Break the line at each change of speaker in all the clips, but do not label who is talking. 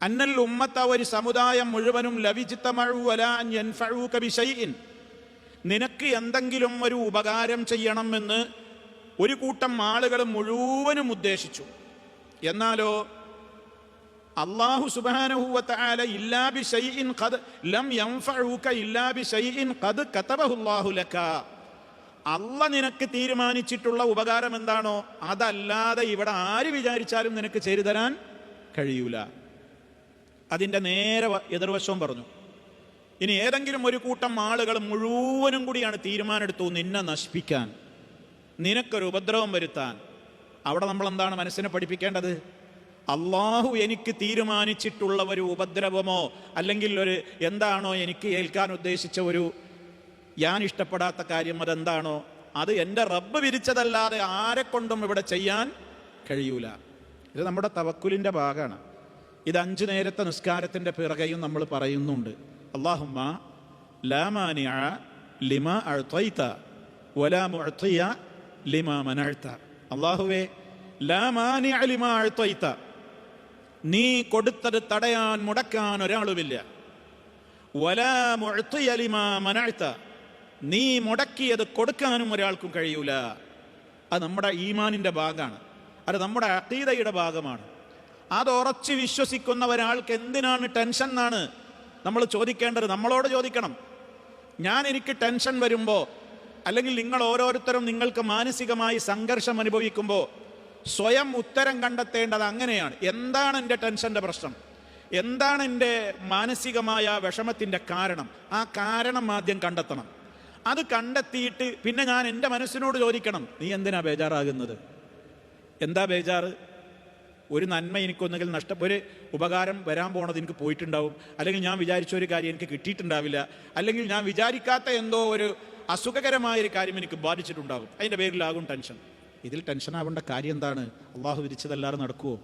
അന്നൽ ഉമ്മത്ത, ഒരു സമുദായം മുഴുവനും, ലവിജ്തമഉ അലാ അൻ യൻഫഉക ബിശൈഇൻ, നിനക്ക് എന്തെങ്കിലും ഒരു ഉപകാരം ചെയ്യണമെന്ന് ഒരു കൂട്ടം ആളുകൾ മുഴുവനും ഉദ്ദേശിച്ചു. എന്നാലോ അല്ലാഹു സുബ്ഹാനഹു വ തആല ഇല്ലാ ബിശൈഇൻ ഖദ് ലം യൻഫഉക ഇല്ലാ ബിശൈഇൻ ഖദ് കതബഹു അല്ലാഹു ലക, അല്ലാഹ് നിനക്ക് തീരുമാനിച്ചിട്ടുള്ള ഉപകാരം എന്താണോ അതല്ലാതെ ഇവിടെ ആര് വിചാരിച്ചാലും നിനക്ക് ചെയ്തു തരാൻ കഴിയൂല. അതിൻ്റെ നേരെ എതിർവശവും പറഞ്ഞു. ഇനി ഏതെങ്കിലും ഒരു കൂട്ടം ആളുകൾ മുഴുവനും കൂടിയാണ് തീരുമാനമെടുത്തു നിന്നെ നശിപ്പിക്കാൻ, നിനക്കൊരു ഉപദ്രവം വരുത്താൻ. അവിടെ നമ്മൾ എന്താണ് മനസ്സിനെ പഠിപ്പിക്കേണ്ടത്? അള്ളാഹു എനിക്ക് തീരുമാനിച്ചിട്ടുള്ള ഒരു ഉപദ്രവമോ അല്ലെങ്കിൽ ഒരു എന്താണോ എനിക്ക് ഏൽക്കാൻ ഉദ്ദേശിച്ച ഒരു ഞാൻ ഇഷ്ടപ്പെടാത്ത കാര്യം അതെന്താണോ അത് എൻ്റെ റബ്ബ് വിരിച്ചതല്ലാതെ ആരെക്കൊണ്ടും ഇവിടെ ചെയ്യാൻ കഴിയൂല. ഇത് നമ്മുടെ തവക്കുലിൻ്റെ ഭാഗമാണ്. ഇത് 5 നേരത്തെ നിസ്കാരത്തിൻ്റെ പിറകെയും നമ്മൾ പറയുന്നുണ്ട്. അല്ലാഹുമ്മ ലാ മാനിഅ ലിമാ അഅ്തൈത വലാ മുഅ്തിയ ലിമാ മനഅ്ത. അല്ലാഹുവേ, ലാ മാനിഅ ലിമാ അഅ്തൈത, നീ കൊടുത്തത് തടയാൻ മുടക്കാൻ ഒരാളുമില്ല. വലാ മുഅ്തിയ ലിമാ മനഅ്ത, നീ മുടക്കിയത് കൊടുക്കാനും ഒരാൾക്കും കഴിയൂല. അത് നമ്മുടെ ഈമാനിൻ്റെ ഭാഗമാണ്. അത് നമ്മുടെ അഖീദയുടെ ഭാഗമാണ്. അത് ഉറച്ച് വിശ്വസിക്കുന്ന ഒരാൾക്ക് എന്തിനാണ് ടെൻഷൻ എന്നാണ് നമ്മൾ ചോദിക്കേണ്ടത്. നമ്മളോട് ചോദിക്കണം. എനിക്ക് ടെൻഷൻ വരുമ്പോൾ അല്ലെങ്കിൽ നിങ്ങൾ ഓരോരുത്തരും നിങ്ങൾക്ക് മാനസികമായി സംഘർഷം അനുഭവിക്കുമ്പോൾ സ്വയം ഉത്തരം കണ്ടെത്തേണ്ടത് അങ്ങനെയാണ്. എന്താണ് എൻ്റെ ടെൻഷൻ്റെ പ്രശ്നം? എന്താണ് എൻ്റെ മാനസികമായ വിഷമത്തിൻ്റെ കാരണം? ആ കാരണം ആദ്യം കണ്ടെത്തണം. അത് കണ്ടെത്തിയിട്ട് പിന്നെ ഞാൻ എൻ്റെ മനസ്സിനോട് ചോദിക്കണം, നീ എന്തിനാ ബേജാറാകുന്നത്? എന്താ ബേജാറ്? ഒരു നന്മ എനിക്കൊന്നെങ്കിൽ ഒരു ഉപകാരം വരാൻ പോണത് എനിക്ക് പോയിട്ടുണ്ടാവും, അല്ലെങ്കിൽ ഞാൻ വിചാരിച്ച ഒരു കാര്യം എനിക്ക് കിട്ടിയിട്ടുണ്ടാവില്ല, അല്ലെങ്കിൽ ഞാൻ വിചാരിക്കാത്ത എന്തോ ഒരു അസുഖകരമായൊരു കാര്യം എനിക്ക് ബാധിച്ചിട്ടുണ്ടാകും. അതിൻ്റെ പേരിലാകും ടെൻഷൻ. ഇതിൽ ടെൻഷൻ ആവേണ്ട കാര്യം എന്താണ്? അള്ളാഹു വിരിച്ചതല്ലാതെ നടക്കുമോ?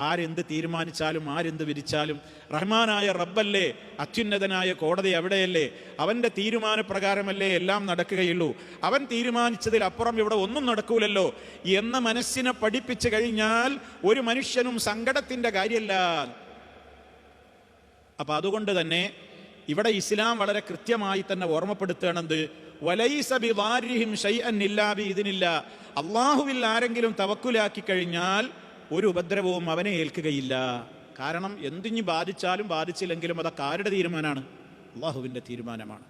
ആരെന്ത് തീരുമാനിച്ചാലും ആരെന്ത് വിരിച്ചാലും റഹ്മാനായ റബ്ബല്ലേ, അത്യുന്നതനായ കോടതി അവിടെയല്ലേ, അവൻ്റെ തീരുമാനപ്രകാരമല്ലേ എല്ലാം നടക്കുകയുള്ളൂ. അവൻ തീരുമാനിച്ചതിലപ്പുറം ഇവിടെ ഒന്നും നടക്കൂലല്ലോ എന്ന മനസ്സിനെ പഠിപ്പിച്ചു കഴിഞ്ഞാൽ ഒരു മനുഷ്യനും സങ്കടത്തിൻ്റെ കാര്യമല്ല. അപ്പം അതുകൊണ്ട് തന്നെ ഇവിടെ ഇസ്ലാം വളരെ കൃത്യമായി തന്നെ ഓർമ്മപ്പെടുത്തുകയാണെന്ത്? വലൈസ ബിദാരിഹിം ശൈഅൻ ഇല്ലാ ബിഇദ്നില്ലാ, അല്ലാഹുവിൽ ആരെങ്കിലും തവക്കുലാക്കി കഴിഞ്ഞാൽ ഒരു ഉപദ്രവവും അവനെ ഏൽക്കുകയില്ല. കാരണം എന്തിഞ്ഞ് ബാധിച്ചാലും ബാധിച്ചില്ലെങ്കിലും അതൊക്കെ ആരുടെ തീരുമാനമാണ്? അല്ലാഹുവിൻ്റെ തീരുമാനമാണ്.